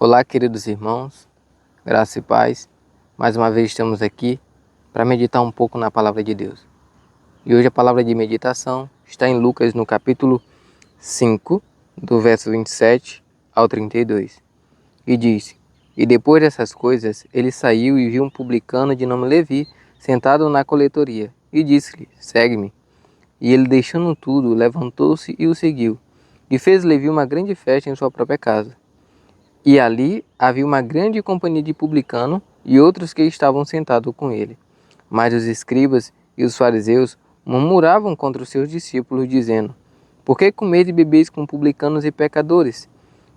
Olá, queridos irmãos, graça e paz. Mais uma vez estamos aqui para meditar um pouco na palavra de Deus. E hoje a palavra de meditação está em Lucas, no capítulo 5, do verso 27 ao 32. E diz: E depois dessas coisas, ele saiu e viu um publicano de nome Levi sentado na coletoria, e disse-lhe: Segue-me. E ele, deixando tudo, levantou-se e o seguiu. E fez Levi uma grande festa em sua própria casa. E ali havia uma grande companhia de publicanos e outros que estavam sentados com ele. Mas os escribas e os fariseus murmuravam contra os seus discípulos, dizendo: Por que comeis e bebeis com publicanos e pecadores?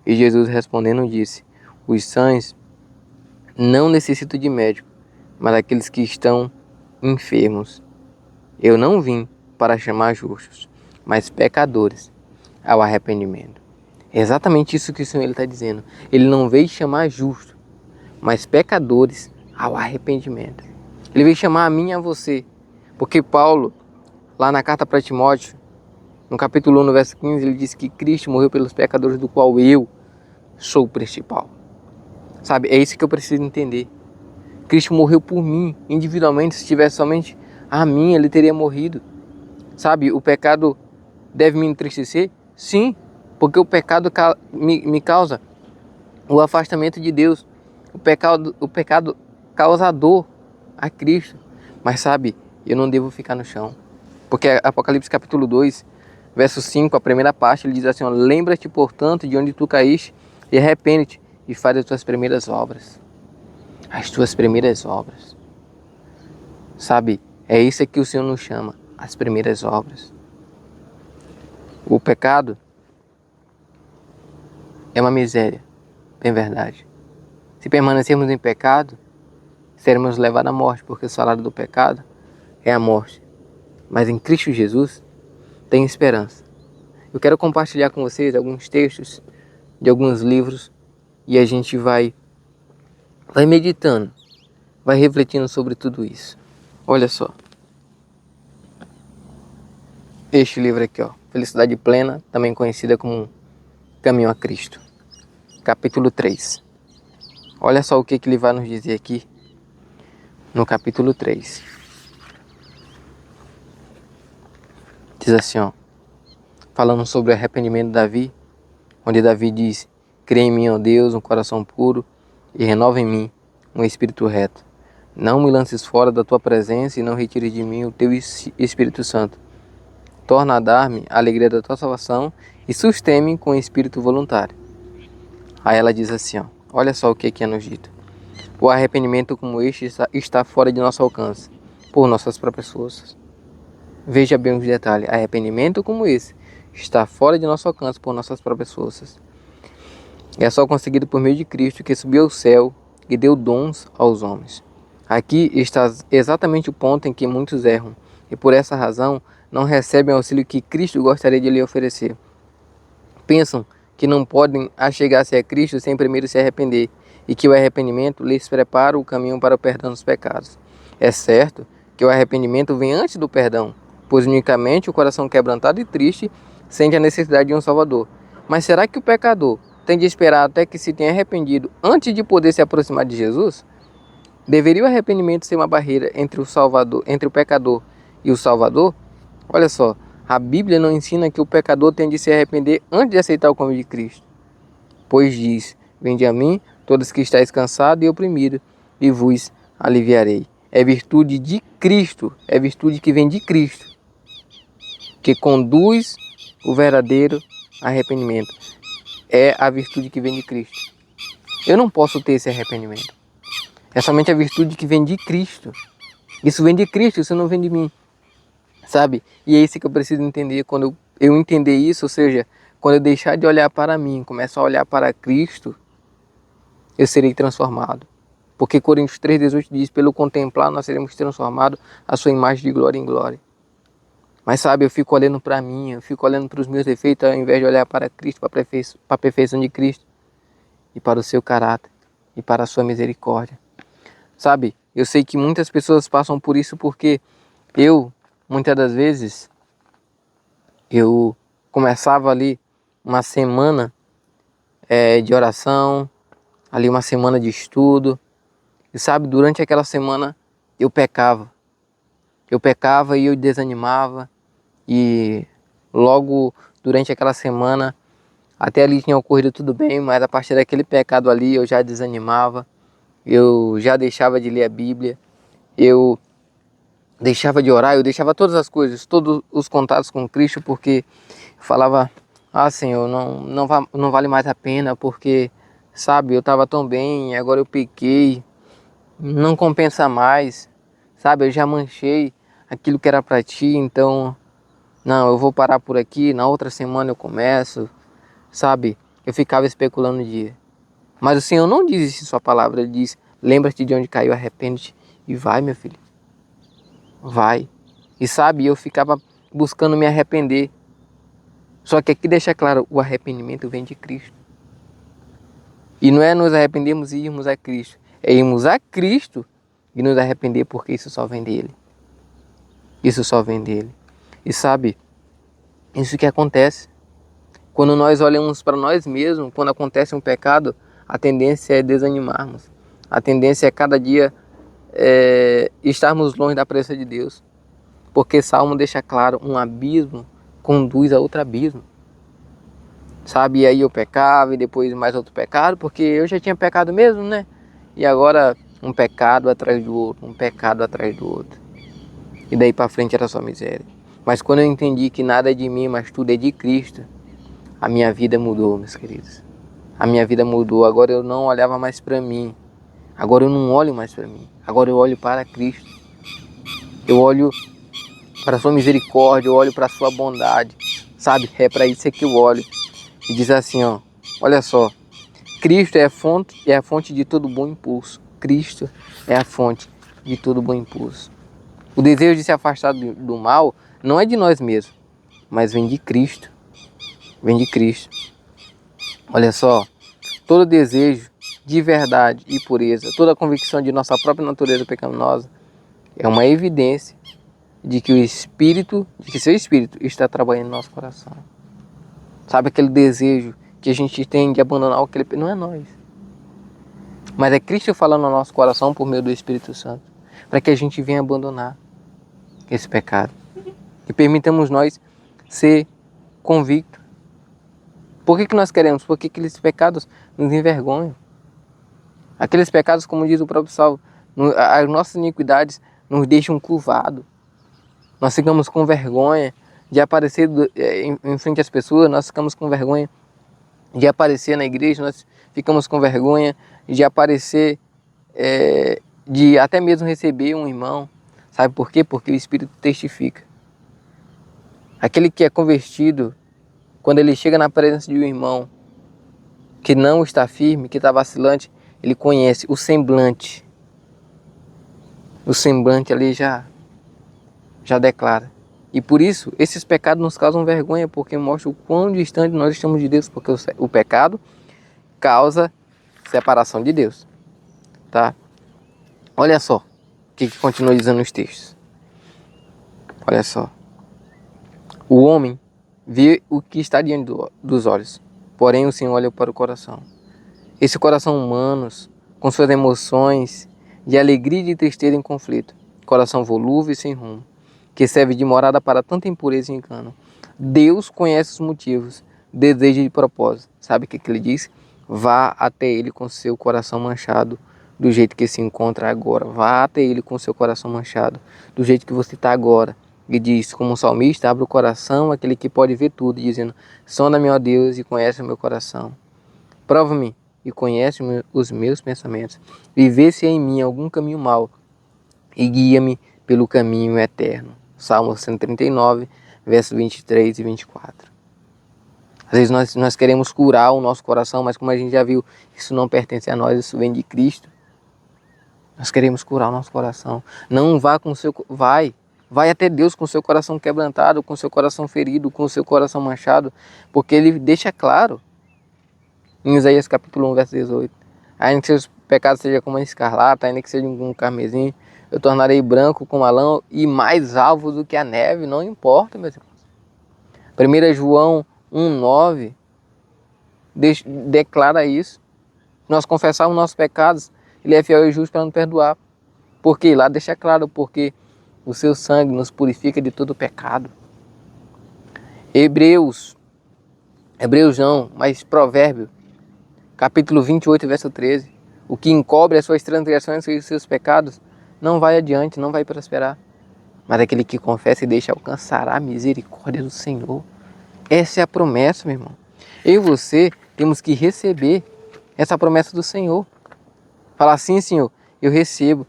E Jesus respondendo disse: Os sãos não necessitam de médico, mas aqueles que estão enfermos. Eu não vim para chamar justos, mas pecadores ao arrependimento. É exatamente isso que o Senhor está dizendo. Ele não veio chamar justos, mas pecadores ao arrependimento. Ele veio chamar a mim e a você. Porque Paulo, lá na carta para Timóteo, no capítulo 1, no verso 15, ele diz que Cristo morreu pelos pecadores, do qual eu sou o principal. Sabe, é isso que eu preciso entender. Cristo morreu por mim, individualmente. Se tivesse somente a mim, ele teria morrido. Sabe, o pecado deve me entristecer? Sim, porque o pecado me causa o afastamento de Deus. O pecado causa dor a Cristo. Mas sabe, eu não devo ficar no chão. Porque Apocalipse capítulo 2, verso 5, a primeira parte, ele diz assim: ó, Lembra-te, portanto, de onde tu caíste, e arrepende-te, e faz as tuas primeiras obras. As tuas primeiras obras. Sabe, é isso que o Senhor nos chama, as primeiras obras. O pecado é uma miséria, bem verdade. Se permanecermos em pecado, seremos levados à morte, porque o salário do pecado é a morte. Mas em Cristo Jesus tem esperança. Eu quero compartilhar com vocês alguns textos de alguns livros e a gente vai meditando, vai refletindo sobre tudo isso. Olha só. Este livro aqui, ó, Felicidade Plena, também conhecida como Caminho a Cristo. Capítulo 3. Olha só o que ele vai nos dizer aqui no capítulo 3. Diz assim, ó, falando sobre o arrependimento de Davi, onde Davi diz: Cria em mim, ó Deus, um coração puro e renova em mim um espírito reto. Não me lances fora da tua presença e não retires de mim o teu Espírito Santo. Torna a dar-me a alegria da tua salvação e sustém-me com espírito voluntário. Aí ela diz assim, ó, olha só o que é nos dito. O arrependimento como este está fora de nosso alcance, por nossas próprias forças. Veja bem os detalhes. Arrependimento como esse está fora de nosso alcance por nossas próprias forças. É só conseguido por meio de Cristo, que subiu ao céu e deu dons aos homens. Aqui está exatamente o ponto em que muitos erram, e por essa razão não recebem o auxílio que Cristo gostaria de lhe oferecer. Pensam que não podem achegar-se a Cristo sem primeiro se arrepender, e que o arrependimento lhes prepara o caminho para o perdão dos pecados. É certo que o arrependimento vem antes do perdão, pois unicamente o coração quebrantado e triste sente a necessidade de um Salvador. Mas será que o pecador tem de esperar até que se tenha arrependido antes de poder se aproximar de Jesus? Deveria o arrependimento ser uma barreira entre o pecador e o Salvador? Olha só, a Bíblia não ensina que o pecador tem de se arrepender antes de aceitar o caminho de Cristo. Pois diz: Vinde a mim, todos que estáis cansados e oprimidos, e vos aliviarei. É virtude de Cristo, é virtude que vem de Cristo, que conduz o verdadeiro arrependimento. É a virtude que vem de Cristo. Eu não posso ter esse arrependimento. É somente a virtude que vem de Cristo. Isso vem de Cristo, isso não vem de mim. Sabe? E é isso que eu preciso entender. Quando eu entender isso, ou seja, quando eu deixar de olhar para mim, começar a olhar para Cristo, eu serei transformado. Porque Coríntios 3,18 diz: Pelo contemplar nós seremos transformados a sua imagem de glória em glória. Mas sabe, eu fico olhando para mim, eu fico olhando para os meus defeitos, ao invés de olhar para Cristo, para a perfeição de Cristo, e para o seu caráter, e para a sua misericórdia. Sabe, eu sei que muitas pessoas passam por isso porque muitas das vezes, eu começava ali uma semana de oração, ali uma semana de estudo. E sabe, durante aquela semana eu pecava. Eu pecava e eu desanimava. E logo durante aquela semana, até ali tinha ocorrido tudo bem, mas a partir daquele pecado ali eu já desanimava. Eu já deixava de ler a Bíblia. Eu deixava de orar, eu deixava todas as coisas, todos os contatos com Cristo, porque eu falava, Senhor, não vale mais a pena, porque, sabe, eu estava tão bem, agora eu pequei, não compensa mais, sabe, eu já manchei aquilo que era para ti, então, não, eu vou parar por aqui, na outra semana eu começo, sabe, eu ficava especulando o dia. Mas o Senhor não diz isso em sua palavra, Ele diz, lembra-te de onde caiu, arrepende-te e vai, meu filho, vai. E sabe, eu ficava buscando me arrepender. Só que aqui deixa claro, o arrependimento vem de Cristo. E não é nos arrependermos e irmos a Cristo. É irmos a Cristo e nos arrepender, porque isso só vem dele. Isso só vem dele. E sabe, isso que acontece. Quando nós olhamos para nós mesmos, quando acontece um pecado, a tendência é desanimarmos. A tendência é cada dia estarmos longe da presença de Deus. Porque Salmo deixa claro, um abismo conduz a outro abismo. Sabe, e aí eu pecava e depois mais outro pecado, porque eu já tinha pecado mesmo, né? E agora um pecado atrás do outro, um pecado atrás do outro. E daí para frente era só miséria. Mas quando eu entendi que nada é de mim, mas tudo é de Cristo, a minha vida mudou, meus queridos. A minha vida mudou, agora eu não olhava mais para mim. Agora eu não olho mais para mim. Agora eu olho para Cristo. Eu olho para a sua misericórdia, eu olho para a sua bondade. Sabe, é para isso que eu olho. E diz assim, ó, olha só, Cristo é a fonte de todo bom impulso. Cristo é a fonte de todo bom impulso. O desejo de se afastar do mal não é de nós mesmos, mas vem de Cristo. Vem de Cristo. Olha só, todo desejo de verdade e pureza, toda convicção de nossa própria natureza pecaminosa é uma evidência de que seu Espírito está trabalhando no nosso coração. Sabe aquele desejo que a gente tem de abandonar aquele... Não é nós. Mas é Cristo falando no nosso coração por meio do Espírito Santo. Para que a gente venha abandonar esse pecado. E permitamos nós ser convictos. Por que nós queremos? Porque aqueles pecados nos envergonham. Aqueles pecados, como diz o próprio Salmo, as nossas iniquidades nos deixam curvados. Nós ficamos com vergonha de aparecer em frente às pessoas, nós ficamos com vergonha de aparecer na igreja, nós ficamos com vergonha de aparecer, de até mesmo receber um irmão. Sabe por quê? Porque o Espírito testifica. Aquele que é convertido, quando ele chega na presença de um irmão que não está firme, que está vacilante, ele conhece o semblante. O semblante ali já declara. E por isso, esses pecados nos causam vergonha, porque mostram o quão distante nós estamos de Deus, porque o pecado causa separação de Deus, tá? Olha só o que continua dizendo nos textos. Olha só. O homem vê o que está diante dos olhos, porém o Senhor olha para o coração. Esse coração humano, com suas emoções de alegria e de tristeza em conflito, coração volúvel e sem rumo, que serve de morada para tanta impureza e engano. Deus conhece os motivos, desejo e propósito. Sabe o que ele diz? Vá até ele com seu coração manchado, do jeito que se encontra agora. Vá até ele com seu coração manchado, do jeito que você está agora. E diz, como um salmista, abre o coração, aquele que pode ver tudo, dizendo, sonda-me, ó Deus, e conhece o meu coração. Prova-me e conhece os meus pensamentos, e vê se há em mim algum caminho mau, e guia-me pelo caminho eterno. Salmo 139, versos 23 e 24. Às vezes nós queremos curar o nosso coração, mas como a gente já viu, isso não pertence a nós, isso vem de Cristo. Nós queremos curar o nosso coração. Não vá com o seu... Vai até Deus com o seu coração quebrantado, com o seu coração ferido, com o seu coração manchado, porque Ele deixa claro, em Isaías capítulo 1, verso 18, ainda que seus pecados sejam como a escarlata, ainda que sejam como um carmesim, eu tornarei branco como a lã e mais alvo do que a neve, não importa, meus irmãos. 1 João 1,9 declara isso. Nós confessarmos nossos pecados, Ele é fiel e justo para nos perdoar. Porque lá deixa claro, porque o seu sangue nos purifica de todo pecado. Hebreus não, mas Provérbio, capítulo 28, verso 13. O que encobre as suas transgressões e os seus pecados não vai adiante, não vai prosperar. Mas aquele que confessa e deixa alcançará a misericórdia do Senhor. Essa é a promessa, meu irmão. Eu e você temos que receber essa promessa do Senhor. Falar assim, Senhor, eu recebo.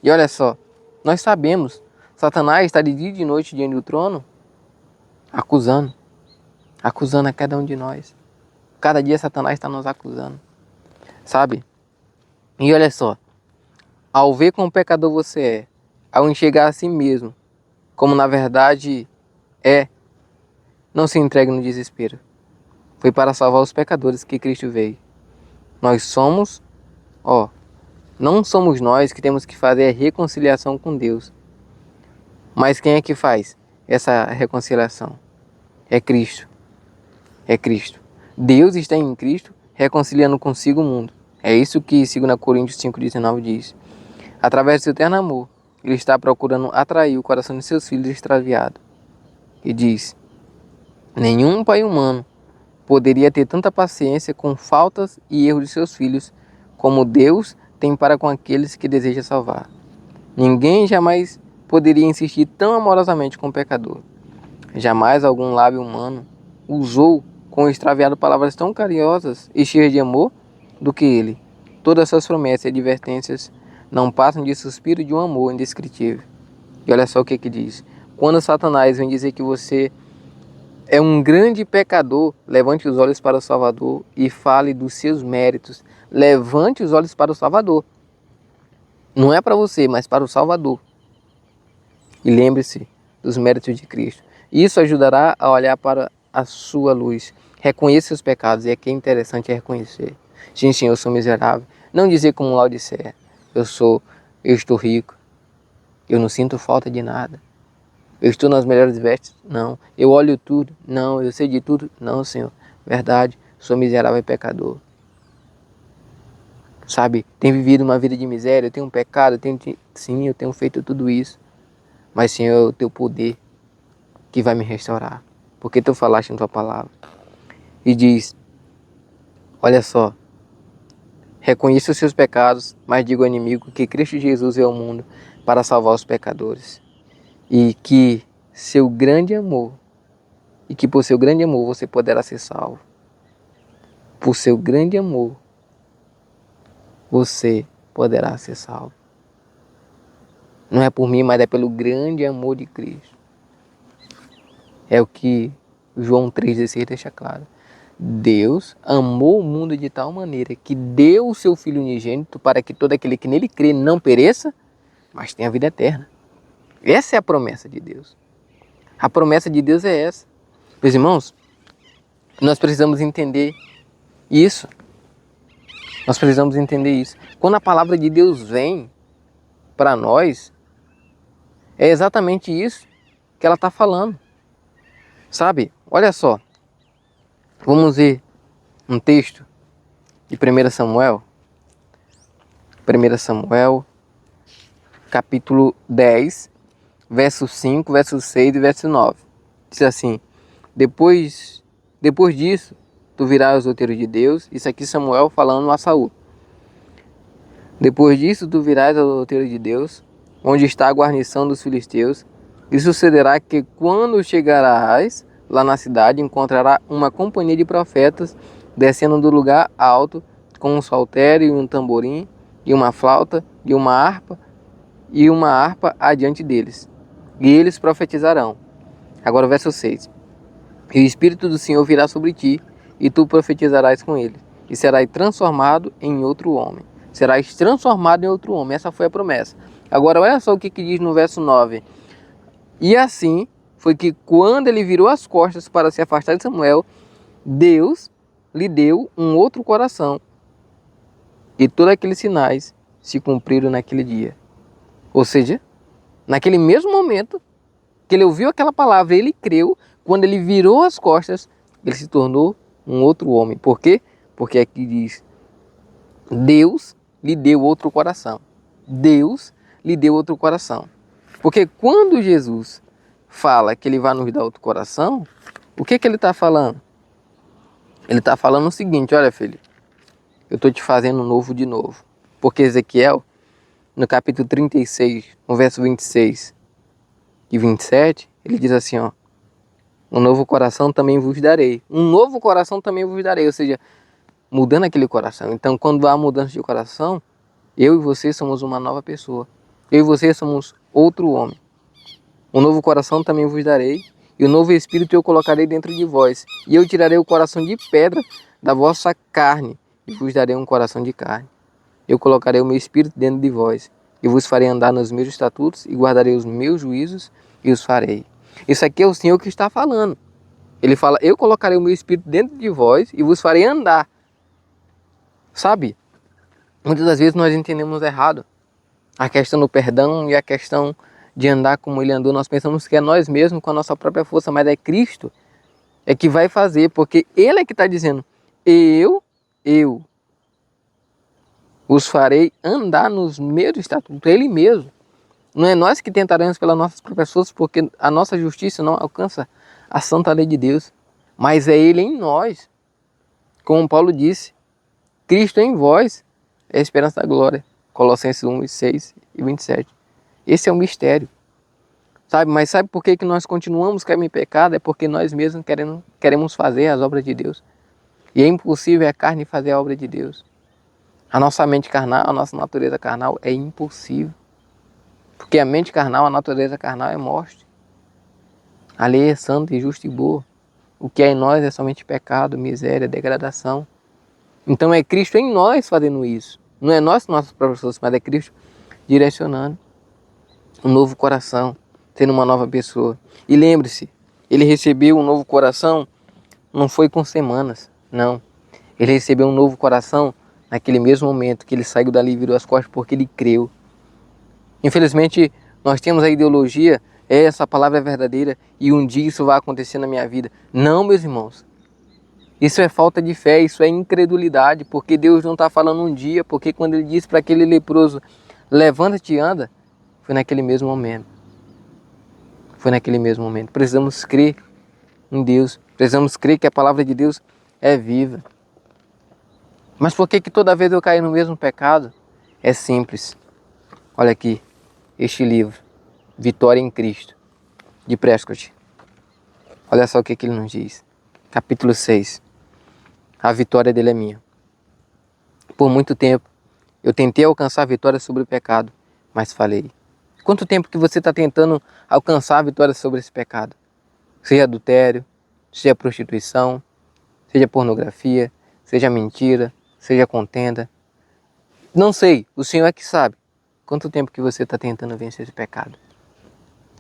E olha só, nós sabemos, Satanás está de dia e de noite diante do trono, acusando a cada um de nós. Cada dia Satanás está nos acusando, sabe? E olha só, ao ver como pecador você é, ao enxergar a si mesmo, como na verdade é, não se entregue no desespero. Foi para salvar os pecadores que Cristo veio. Nós somos, não somos nós que temos que fazer a reconciliação com Deus. Mas quem é que faz essa reconciliação? É Cristo. É Cristo. Deus está em Cristo reconciliando consigo o mundo. É isso que 2 Coríntios 5,19 diz. Através do seu eterno amor, Ele está procurando atrair o coração de seus filhos extraviados. E diz: nenhum pai humano poderia ter tanta paciência com faltas e erros de seus filhos como Deus tem para com aqueles que deseja salvar. Ninguém jamais poderia insistir tão amorosamente com o pecador. Jamais algum lábio humano usou com o extraviado palavras tão carinhosas e cheias de amor do que ele. Todas suas promessas e advertências não passam de suspiro de um amor indescritível. E olha só o que diz. Quando Satanás vem dizer que você é um grande pecador, levante os olhos para o Salvador e fale dos seus méritos. Levante os olhos para o Salvador. Não é para você, mas para o Salvador. E lembre-se dos méritos de Cristo. Isso ajudará a olhar para a sua luz. Reconheça os pecados. E aqui é interessante reconhecer. Sim, eu sou miserável. Não dizer como Laodiceia. Eu estou rico. Eu não sinto falta de nada. Eu estou nas melhores vestes? Não. Eu olho tudo? Não. Eu sei de tudo? Não, Senhor. Verdade, sou miserável e pecador. Sabe, tenho vivido uma vida de miséria, eu tenho um pecado, sim, eu tenho feito tudo isso. Mas, Senhor, é o teu poder que vai me restaurar. Porque tu falaste em tua palavra. E diz, olha só, reconheça os seus pecados, mas diga ao inimigo que Cristo Jesus veio ao mundo para salvar os pecadores. E que seu grande amor, e que por seu grande amor você poderá ser salvo. Por seu grande amor, você poderá ser salvo. Não é por mim, mas é pelo grande amor de Cristo. É o que João 3,16 deixa claro. Deus amou o mundo de tal maneira que deu o seu Filho unigênito para que todo aquele que nele crê não pereça, mas tenha vida eterna. Essa é a promessa de Deus. A promessa de Deus é essa. Meus irmãos, nós precisamos entender isso. Nós precisamos entender isso. Quando a palavra de Deus vem para nós, é exatamente isso que ela está falando. Sabe? Olha só. Vamos ver um texto de 1 Samuel. 1 Samuel, capítulo 10, verso 5, verso 6 e verso 9. Diz assim: Depois disso, tu virás os outeiros de Deus. Isso aqui Samuel falando a Saul. Depois disso, tu virás ao outeiro de Deus, onde está a guarnição dos filisteus. E sucederá que quando chegarás lá na cidade, encontrará uma companhia de profetas descendo do lugar alto, com um saltério e um tamborim, e uma flauta, e uma harpa adiante deles. E eles profetizarão. Agora o verso 6. E o Espírito do Senhor virá sobre ti, e tu profetizarás com ele, e serás transformado em outro homem. Serás transformado em outro homem. Essa foi a promessa. Agora olha só o que diz no verso 9. E assim foi que quando ele virou as costas para se afastar de Samuel, Deus lhe deu um outro coração. E todos aqueles sinais se cumpriram naquele dia. Ou seja, naquele mesmo momento que ele ouviu aquela palavra, ele creu. Quando ele virou as costas, ele se tornou um outro homem. Por quê? Porque aqui diz Deus lhe deu outro coração. Deus lhe deu outro coração. Porque quando Jesus fala que ele vai nos dar outro coração, o que ele está falando? Ele está falando o seguinte: olha, filho, eu estou te fazendo novo de novo. Porque Ezequiel, no capítulo 36, no verso 26 e 27, ele diz assim, ó: um novo coração também vos darei. Um novo coração também vos darei. Ou seja, mudando aquele coração. Então, quando há mudança de coração, eu e você somos uma nova pessoa. Eu e você somos outro homem. Um novo coração também vos darei, e o novo espírito eu colocarei dentro de vós. E eu tirarei o coração de pedra da vossa carne, e vos darei um coração de carne. Eu colocarei o meu espírito dentro de vós, e vos farei andar nos meus estatutos, e guardarei os meus juízos, e os farei. Isso aqui é o Senhor que está falando. Ele fala: eu colocarei o meu espírito dentro de vós, e vos farei andar. Sabe? Muitas das vezes nós entendemos errado a questão do perdão e a questão de andar como ele andou. Nós pensamos que é nós mesmos com a nossa própria força, mas é Cristo é que vai fazer, porque ele é que está dizendo: eu os farei andar nos meus estatutos. Ele mesmo. Não é nós que tentaremos pelas nossas próprias forças, porque a nossa justiça não alcança a santa lei de Deus, mas é ele em nós. Como Paulo disse: Cristo em vós é a esperança da glória. Colossenses 1, 6 e 27. Esse é o mistério. Sabe? Mas sabe por que nós continuamos caindo em pecado? É porque nós mesmos queremos fazer as obras de Deus. E é impossível a carne fazer a obra de Deus. A nossa mente carnal, a nossa natureza carnal é impossível. Porque a mente carnal, a natureza carnal é morte. A lei é santa e justa e boa. O que é em nós é somente pecado, miséria, degradação. Então é Cristo em nós fazendo isso. Não é nós, nossos próprios forças, mas é Cristo direcionando. Um novo coração, sendo uma nova pessoa. E lembre-se, ele recebeu um novo coração, não foi com semanas, não. Ele recebeu um novo coração naquele mesmo momento que ele saiu dali e virou as costas, porque ele creu. Infelizmente, nós temos a ideologia: essa palavra é verdadeira e um dia isso vai acontecer na minha vida. Não, meus irmãos. Isso é falta de fé, isso é incredulidade, porque Deus não está falando um dia, porque quando ele disse para aquele leproso: levanta-te e anda, foi naquele mesmo momento. Foi naquele mesmo momento. Precisamos crer em Deus, precisamos crer que a palavra de Deus é viva. Mas por que toda vez eu caio no mesmo pecado? É simples. Olha aqui, este livro, Vitória em Cristo, de Prescott. Olha só o que ele nos diz. Capítulo 6. A vitória dele é minha. Por muito tempo, eu tentei alcançar a vitória sobre o pecado, mas falhei. Quanto tempo que você está tentando alcançar a vitória sobre esse pecado? Seja adultério, seja prostituição, seja pornografia, seja mentira, seja contenda. Não sei, o Senhor é que sabe. Quanto tempo que você está tentando vencer esse pecado?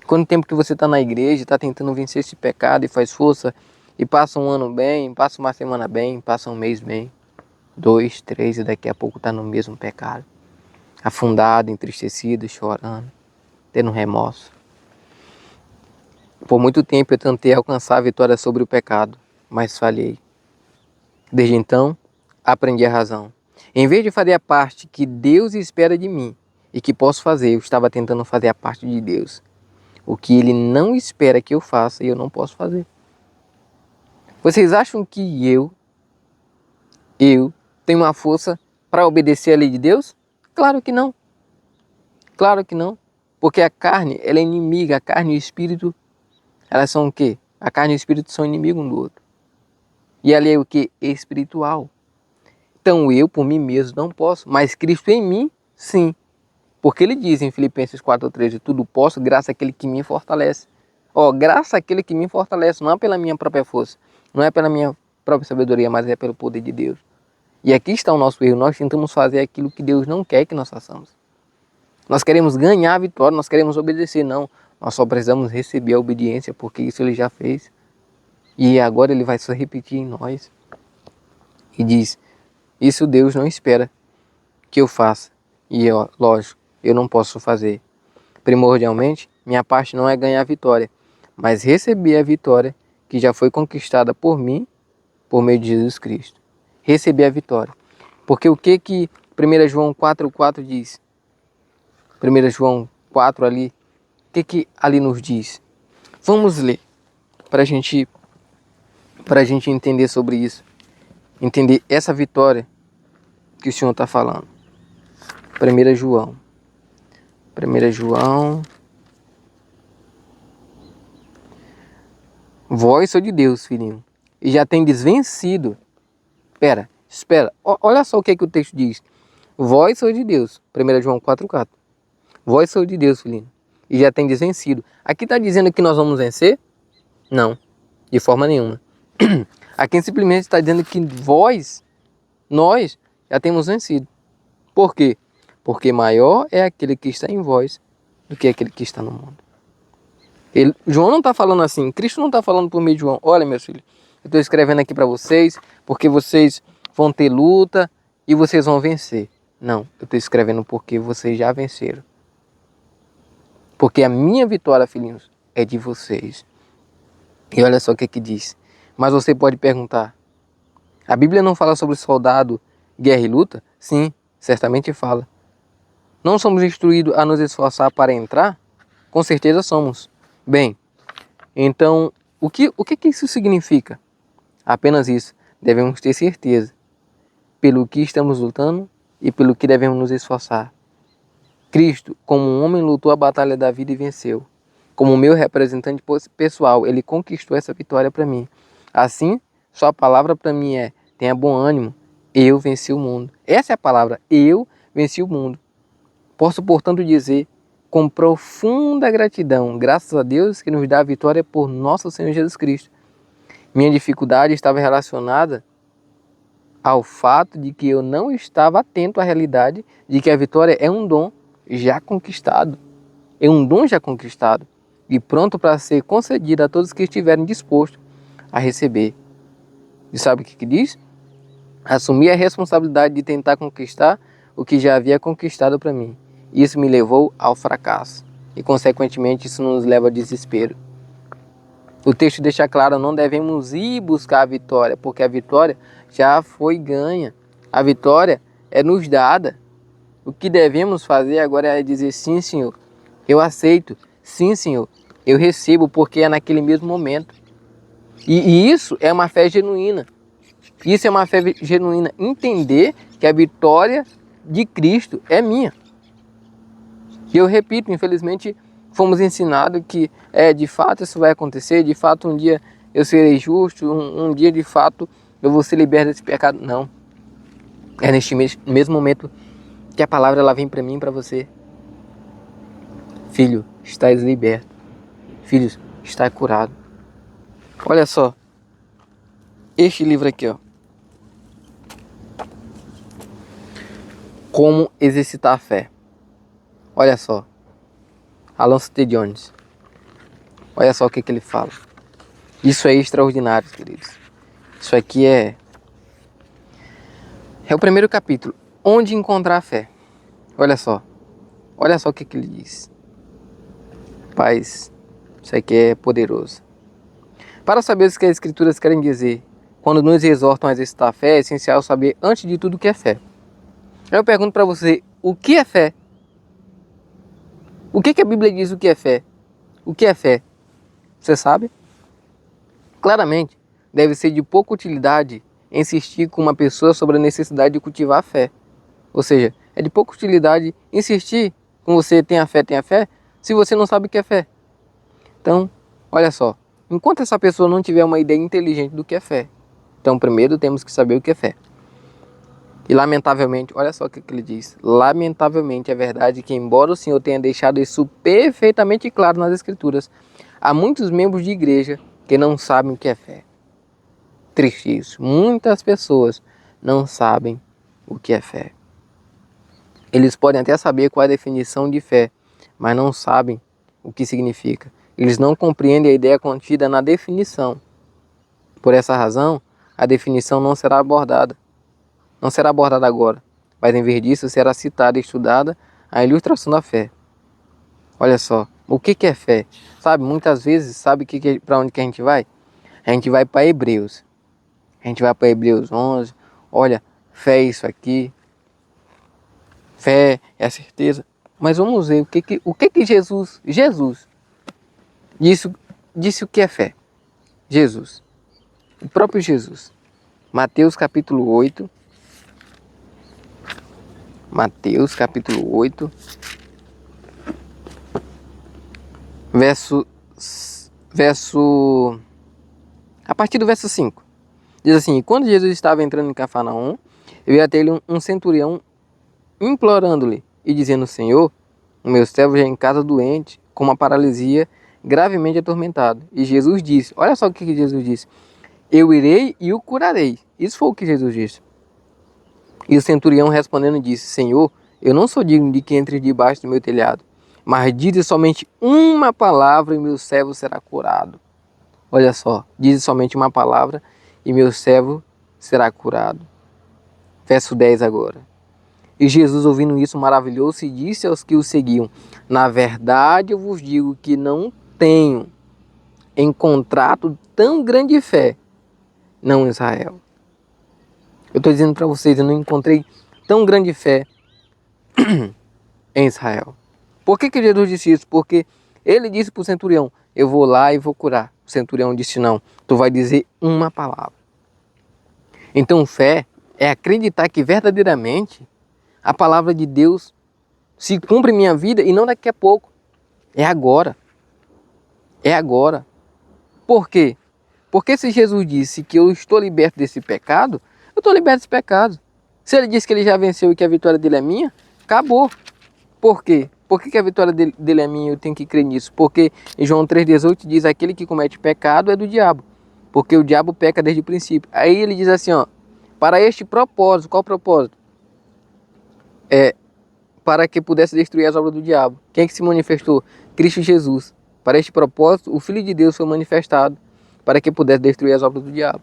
Quanto tempo que você está na igreja, está tentando vencer esse pecado e faz força, e passa um ano bem, passa uma semana bem, passa um mês bem, 2, 3, e daqui a pouco está no mesmo pecado. Afundado, entristecido, chorando, tendo remorso. Por muito tempo eu tentei alcançar a vitória sobre o pecado, mas falhei. Desde então, aprendi a razão. Em vez de fazer a parte que Deus espera de mim e que posso fazer, eu estava tentando fazer a parte de Deus. O que Ele não espera que eu faça e eu não posso fazer. Vocês acham que eu tenho uma força para obedecer a lei de Deus? Claro que não. Claro que não. Porque a carne, ela é inimiga. A carne e o espírito, elas são o quê? A carne e o espírito são inimigos um do outro. E a lei é o quê? Espiritual. Então eu, por mim mesmo, não posso. Mas Cristo em mim, sim. Porque ele diz em Filipenses 4,13: tudo posso graças àquele que me fortalece. Graças àquele que me fortalece, não é pela minha própria força, não é pela minha própria sabedoria, mas é pelo poder de Deus. E aqui está o nosso erro: nós tentamos fazer aquilo que Deus não quer que nós façamos. Nós queremos ganhar a vitória, nós queremos obedecer, não. Nós só precisamos receber a obediência, porque isso Ele já fez. E agora Ele vai só repetir em nós. E diz: isso Deus não espera que eu faça. E lógico, eu não posso fazer. Primordialmente, minha parte não é ganhar a vitória, mas receber a vitória que já foi conquistada por mim, por meio de Jesus Cristo. Receber a vitória. Porque o que 1 João 4,4 diz? 1 João 4 ali, o que ali nos diz? Vamos ler, para a gente entender sobre isso. Entender essa vitória que o Senhor está falando. 1 João. 1 João. Vós sois de Deus, filhinho, e já tendes vencido. Espera. Olha só o que o texto diz. Vós sois de Deus. 1 João 4,4. Vós sois de Deus, filhinho, e já tendes vencido. Aqui está dizendo que nós vamos vencer? Não, de forma nenhuma. Aqui simplesmente está dizendo que nós já temos vencido. Por quê? Porque maior é aquele que está em vós do que aquele que está no mundo. João não está falando assim, Cristo não está falando por meio de João. Olha, meus filhos, eu estou escrevendo aqui para vocês porque vocês vão ter luta e vocês vão vencer. Não, eu estou escrevendo porque vocês já venceram. Porque a minha vitória, filhinhos, é de vocês. E olha só o que diz. Mas você pode perguntar, a Bíblia não fala sobre soldado, guerra e luta? Sim, certamente fala. Não somos instruídos a nos esforçar para entrar? Com certeza somos. Bem, então, o que isso significa? Apenas isso. Devemos ter certeza pelo que estamos lutando e pelo que devemos nos esforçar. Cristo, como um homem, lutou a batalha da vida e venceu. Como meu representante pessoal, ele conquistou essa vitória para mim. Assim, sua palavra para mim é: tenha bom ânimo, eu venci o mundo. Essa é a palavra, eu venci o mundo. Posso, portanto, dizer com profunda gratidão, graças a Deus que nos dá a vitória por nosso Senhor Jesus Cristo. Minha dificuldade estava relacionada ao fato de que eu não estava atento à realidade de que a vitória é um dom já conquistado. É um dom já conquistado e pronto para ser concedido a todos que estiverem dispostos a receber. E sabe o que diz? Assumir a responsabilidade de tentar conquistar o que já havia conquistado para mim. Isso me levou ao fracasso e, consequentemente, isso nos leva ao desespero. O texto deixa claro, não devemos ir buscar a vitória, porque a vitória já foi ganha. A vitória é nos dada. O que devemos fazer agora é dizer: sim, Senhor, eu aceito. Sim, Senhor, eu recebo, porque é naquele mesmo momento. E isso é uma fé genuína. Isso é uma fé genuína. Entender que a vitória de Cristo é minha. E eu repito, infelizmente, fomos ensinados que de fato isso vai acontecer, de fato um dia eu serei justo, um dia de fato eu vou ser liberto desse pecado. Não. É neste mesmo momento que a palavra ela vem para mim e para você. Filho, estás liberto. Filhos, está curado. Olha só. Este livro aqui, ó. Como exercitar a fé. Olha só. Alonso T. Jones. Olha só o que ele fala. Isso é extraordinário, queridos. Isso aqui é o primeiro capítulo. Onde encontrar a fé. Olha só. Olha só o que ele diz. Paz, isso aqui é poderoso. Para saber o que as escrituras querem dizer, quando nos exortam a exercitar a fé, é essencial saber antes de tudo o que é fé. Eu pergunto para você, o que é fé? O que a Bíblia diz o que é fé? O que é fé? Você sabe? Claramente, deve ser de pouca utilidade insistir com uma pessoa sobre a necessidade de cultivar a fé. Ou seja, é de pouca utilidade insistir com você tenha fé, se você não sabe o que é fé. Então, olha só, enquanto essa pessoa não tiver uma ideia inteligente do que é fé, então primeiro temos que saber o que é fé. E lamentavelmente, olha só o que ele diz. Lamentavelmente é verdade que, embora o Senhor tenha deixado isso perfeitamente claro nas Escrituras, há muitos membros de igreja que não sabem o que é fé. Triste isso. Muitas pessoas não sabem o que é fé. Eles podem até saber qual é a definição de fé, mas não sabem o que significa. Eles não compreendem a ideia contida na definição. Por essa razão, a definição não será abordada. Não será abordada agora, mas em vez disso será citada e estudada a ilustração da fé. Olha só, o que é fé? Sabe, muitas vezes, sabe para onde que a gente vai? A gente vai para Hebreus. A gente vai para Hebreus 11. Olha, fé é isso aqui, fé é a certeza. Mas vamos ver o que Jesus disse o que é fé. Jesus, o próprio Jesus. Mateus capítulo 8. Mateus capítulo 8, a partir do verso 5. Diz assim: quando Jesus estava entrando em Cafarnaum, veio até ele um centurião implorando-lhe e dizendo: Senhor, o meu servo já é em casa doente, com uma paralisia, gravemente atormentado. E Jesus disse, olha só o que Jesus disse: eu irei e o curarei. Isso foi o que Jesus disse. E o centurião respondendo disse: Senhor, eu não sou digno de que entre debaixo do meu telhado, mas dize somente uma palavra e meu servo será curado. Olha só, dize somente uma palavra e meu servo será curado. Verso 10 agora. E Jesus, ouvindo isso, maravilhou-se e disse aos que o seguiam: na verdade eu vos digo que não tenho encontrado tão grande fé, não em Israel. Eu estou dizendo para vocês, eu não encontrei tão grande fé em Israel. Por que Jesus disse isso? Porque ele disse para o centurião: eu vou lá e vou curar. O centurião disse: não, tu vai dizer uma palavra. Então fé é acreditar que verdadeiramente a palavra de Deus se cumpre em minha vida e não daqui a pouco. É agora. É agora. Por quê? Porque se Jesus disse que eu estou liberto desse pecado, eu estou liberto desse pecado. Se ele disse que ele já venceu e que a vitória dele é minha, acabou. Por quê? Por que a vitória dele é minha e eu tenho que crer nisso? Porque em João 3,18 diz: aquele que comete pecado é do diabo, porque o diabo peca desde o princípio. Aí ele diz assim, ó: para este propósito, qual propósito? Para que pudesse destruir as obras do diabo. Quem é que se manifestou? Cristo Jesus. Para este propósito, o Filho de Deus foi manifestado para que pudesse destruir as obras do diabo.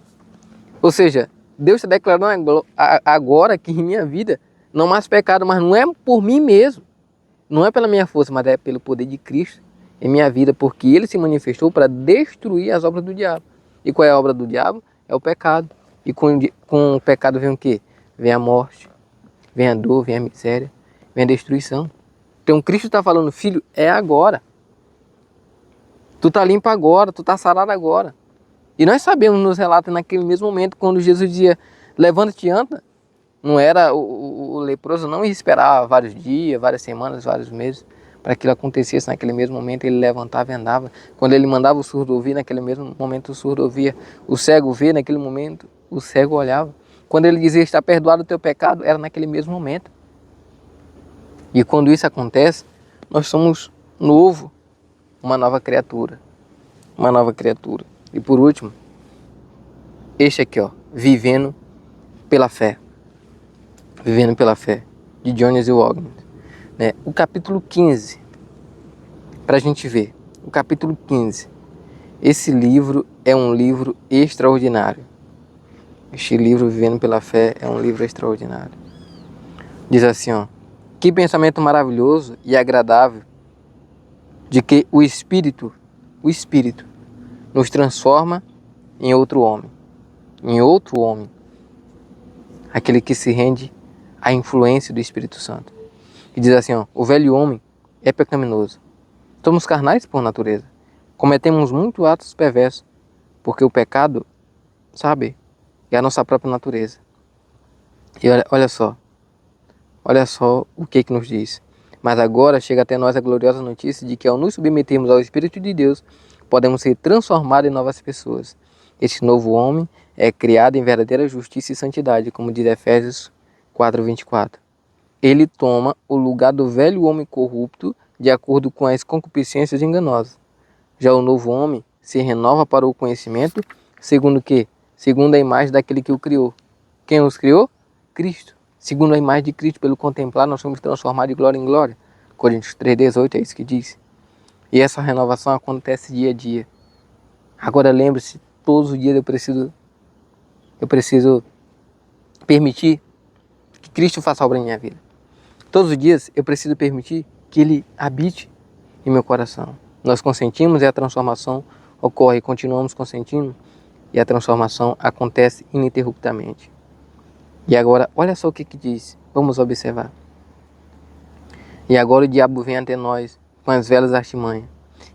Ou seja, Deus está declarando agora que em minha vida não há mais pecado, mas não é por mim mesmo. Não é pela minha força, mas é pelo poder de Cristo em minha vida, porque Ele se manifestou para destruir as obras do diabo. E qual é a obra do diabo? É o pecado. E com o pecado vem o quê? Vem a morte, vem a dor, vem a miséria, vem a destruição. Então Cristo está falando: filho, é agora. Tu está limpo agora, tu está sarado agora. E nós sabemos, nos relata naquele mesmo momento, quando Jesus dizia: levanta-te e anda. Não era o leproso, não esperava vários dias, várias semanas, vários meses para que aquilo acontecesse. Naquele mesmo momento ele levantava e andava. Quando ele mandava o surdo ouvir, naquele mesmo momento o surdo ouvia. O cego ver, naquele momento o cego olhava. Quando ele dizia: está perdoado o teu pecado, era naquele mesmo momento. E quando isso acontece, nós somos novo, uma nova criatura. Uma nova criatura. E por último, este aqui, ó, vivendo pela fé. Vivendo pela Fé, de Jones e Wagner. Né? O capítulo 15, para a gente ver. O capítulo 15. Esse livro é um livro extraordinário. Este livro, Vivendo pela Fé, é um livro extraordinário. Diz assim, ó: que pensamento maravilhoso e agradável de que o Espírito nos transforma em outro homem. Em outro homem. Aquele que se rende à influência do Espírito Santo. E diz assim, ó: o velho homem é pecaminoso. Somos carnais por natureza. Cometemos muitos atos perversos, porque o pecado, sabe, é a nossa própria natureza. E olha só o que nos diz. Mas agora chega até nós a gloriosa notícia de que ao nos submetermos ao Espírito de Deus, podemos ser transformados em novas pessoas. Este novo homem é criado em verdadeira justiça e santidade, como diz Efésios 4:24. Ele toma o lugar do velho homem corrupto, de acordo com as concupiscências enganosas. Já o novo homem se renova para o conhecimento, segundo o quê? Segundo a imagem daquele que o criou. Quem os criou? Cristo. Segundo a imagem de Cristo, pelo contemplar, nós somos transformados de glória em glória. Coríntios 3:18 é isso que diz. E essa renovação acontece dia a dia. Agora lembre-se, todos os dias eu preciso permitir que Cristo faça obra em minha vida. Todos os dias eu preciso permitir que Ele habite em meu coração. Nós consentimos e a transformação ocorre, continuamos consentindo e a transformação acontece ininterruptamente. E agora, olha só o que diz. Vamos observar. E agora o diabo vem até nós com as velas artimanhas.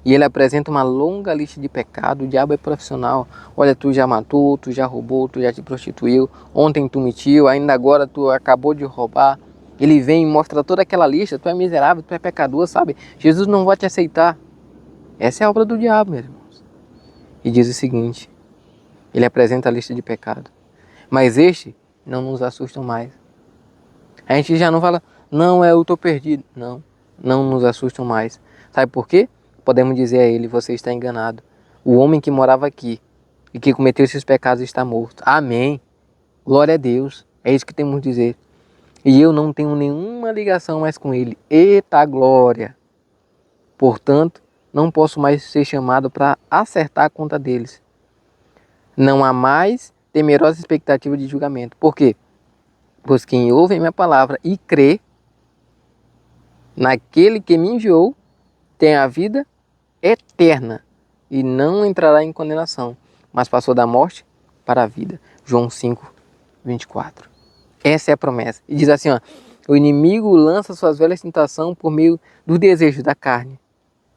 E ele apresenta uma longa lista de pecados. O diabo é profissional. Olha, tu já matou, tu já roubou, tu já te prostituiu. Ontem tu mentiu, ainda agora tu acabou de roubar. Ele vem e mostra toda aquela lista. Tu é miserável, tu é pecador, sabe? Jesus não vai te aceitar. Essa é a obra do diabo, meus irmãos. E diz o seguinte. Ele apresenta a lista de pecados. Mas este não nos assusta mais. A gente já não fala, não, eu estou perdido. Não, não nos assustam mais. Sabe por quê? Podemos dizer a ele, você está enganado. O homem que morava aqui e que cometeu esses pecados está morto. Amém. Glória a Deus. É isso que temos que dizer. E eu não tenho nenhuma ligação mais com ele. Eita glória! Portanto, não posso mais ser chamado para acertar a conta deles. Não há mais temerosa expectativa de julgamento. Por quê? Pois quem ouve a minha palavra e crê naquele que me enviou tem a vida eterna e não entrará em condenação, mas passou da morte para a vida. João 5, 24. Essa é a promessa. E diz assim, ó, o inimigo lança suas velhas tentações por meio do desejo da carne,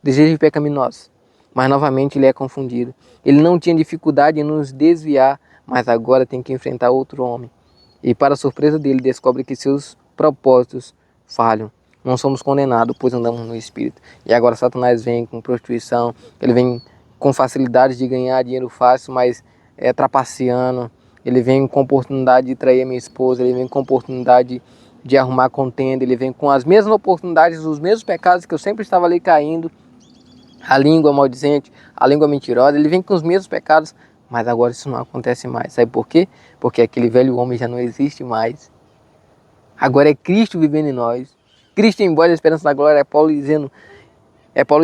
desejo pecaminoso, mas novamente ele é confundido. Ele não tinha dificuldade em nos desviar, mas agora tem que enfrentar outro homem. E para a surpresa dele, descobre que seus propósitos falham. Não somos condenados, pois andamos no Espírito. E agora Satanás vem com prostituição, ele vem com facilidade de ganhar dinheiro fácil, mas trapaceando. Ele vem com oportunidade de trair a minha esposa, ele vem com oportunidade de arrumar contenda, ele vem com as mesmas oportunidades, os mesmos pecados que eu sempre estava ali caindo. A língua maldizente, a língua mentirosa, ele vem com os mesmos pecados, mas agora isso não acontece mais. Sabe por quê? Porque aquele velho homem já não existe mais. Agora é Cristo vivendo em nós. Cristo em vós, a esperança da glória. É Paulo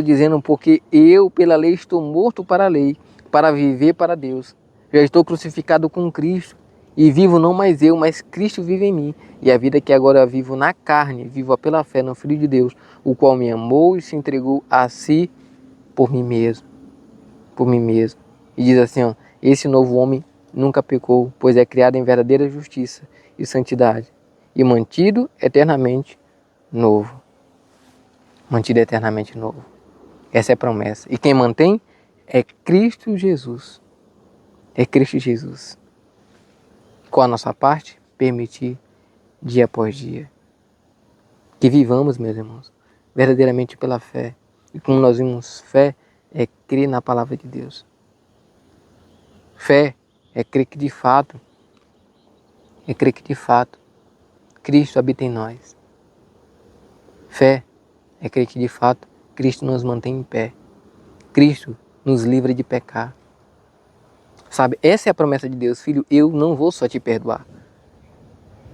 dizendo, porque eu pela lei estou morto para a lei, para viver para Deus. Já estou crucificado com Cristo e vivo não mais eu, mas Cristo vive em mim. E a vida que agora vivo na carne, vivo pela fé no Filho de Deus, o qual me amou e se entregou a si por mim mesmo. Por mim mesmo. E diz assim, ó, esse novo homem nunca pecou, pois é criado em verdadeira justiça e santidade, e mantido eternamente novo. Mantido eternamente novo. Essa é a promessa. E quem mantém é Cristo Jesus. É Cristo Jesus. Qual a nossa parte? Permitir dia após dia que vivamos, meus irmãos, verdadeiramente pela fé. E como nós vimos, fé é crer na palavra de Deus. Fé é crer que de fato, Cristo habita em nós. Fé é crer que de fato Cristo nos mantém em pé. Cristo nos livra de pecar. Sabe, essa é a promessa de Deus. Filho, eu não vou só te perdoar.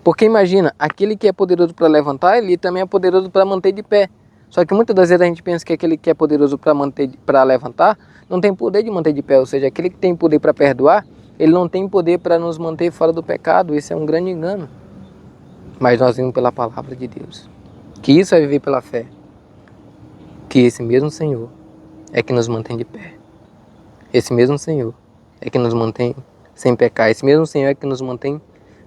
Porque imagina, aquele que é poderoso para levantar, ele também é poderoso para manter de pé. Só que muitas das vezes a gente pensa que aquele que é poderoso para levantar, não tem poder de manter de pé. Ou seja, aquele que tem poder para perdoar, ele não tem poder para nos manter fora do pecado. Isso é um grande engano. Mas nós vimos pela palavra de Deus. Que isso é viver pela fé. Que esse mesmo Senhor é que nos mantém de pé. Esse mesmo Senhor é que nos mantém sem pecar. Esse mesmo Senhor é que nos mantém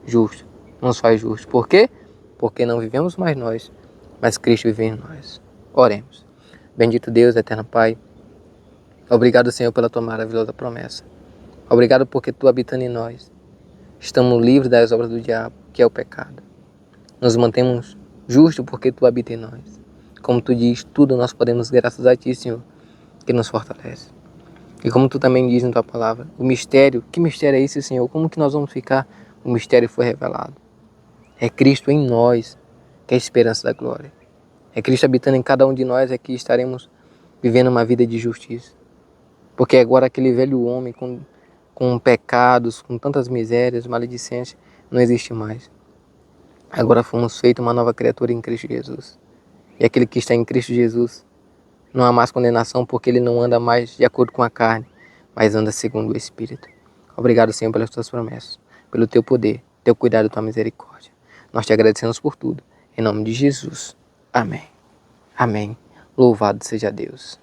justos. Nos faz justos. Por quê? Porque não vivemos mais nós, mas Cristo vive em nós. Oremos. Bendito Deus, eterno Pai. Obrigado, Senhor, pela tua maravilhosa promessa. Obrigado porque tu habitando em nós, estamos livres das obras do diabo, que é o pecado. Nos mantemos justos porque tu habita em nós. Como tu diz, tudo nós podemos graças a ti, Senhor, que nos fortalece. E como tu também diz na tua palavra, o mistério, que mistério é esse, Senhor? Como que nós vamos ficar? O mistério foi revelado. É Cristo em nós, que é a esperança da glória. É Cristo habitando em cada um de nós, é que estaremos vivendo uma vida de justiça. Porque agora aquele velho homem com pecados, com tantas misérias, maledicências, não existe mais. Agora fomos feitos uma nova criatura em Cristo Jesus. E aquele que está em Cristo Jesus não há mais condenação, porque ele não anda mais de acordo com a carne, mas anda segundo o Espírito. Obrigado, Senhor, pelas tuas promessas, pelo teu poder, teu cuidado e tua misericórdia. Nós te agradecemos por tudo. Em nome de Jesus. Amém. Amém. Louvado seja Deus.